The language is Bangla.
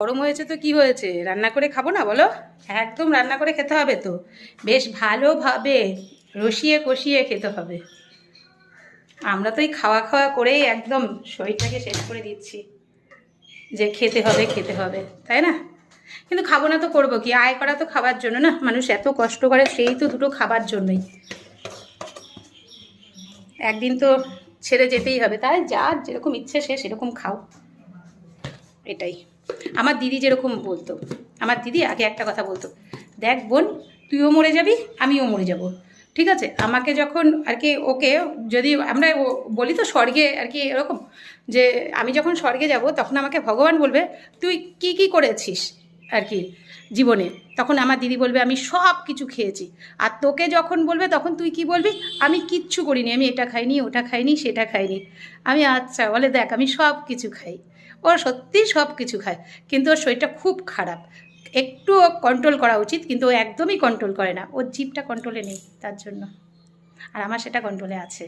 গরম হয়েছে তো কি হয়েছে, রান্না করে খাবো না বলো? একদম রান্না করে খেতে হবে তো, বেশ ভালোভাবে রসিয়ে কষিয়ে খেতে হবে। আমরা তো এই খাওয়া খাওয়া করেই একদম শরীরটাকে শেষ করে দিচ্ছি, যে খেতে হবে খেতে হবে, তাই না? কিন্তু খাবো না তো করবো কি, আয় করা তো খাবার জন্য না, মানুষ এত কষ্ট করে সেই তো দুটো খাবার জন্যই। একদিন তো ছেড়ে যেতেই হবে, তাই যার যেরকম ইচ্ছে সে সেরকম খাও, এটাই। আমার দিদি যেরকম বলতো, আমার দিদি আগে একটা কথা বলতো, দেখ বোন, তুইও মরে যাবি আমিও মরে যাব, ঠিক আছে? আমাকে যখন আর কি, ওকে যদি আমরা বলি তো স্বর্গে আর কি এরকম, যে আমি যখন স্বর্গে যাব তখন আমাকে ভগবান বলবে তুই কি কি করেছিস আর কি জীবনে, তখন আমার দিদি বলবে আমি সব কিছু খেয়েছি। আর তোকে যখন বলবে তখন তুই কি বলবি, আমি কিচ্ছু করিনি, আমি এটা খাইনি ওটা খাইনি সেটা খাইনি। আমি আচ্ছা, বলে দেখ আমি সব কিছু খাই। ও সত্যি সব কিছু খায়, কিন্তু ওর শরীরটা খুব খারাপ, একটু কন্ট্রোল করা উচিত, কিন্তু ও একদমই কন্ট্রোল করে না, ওর জিভটা কন্ট্রোলে নেই তার জন্য। আর আমার সেটা কন্ট্রোলে আছে।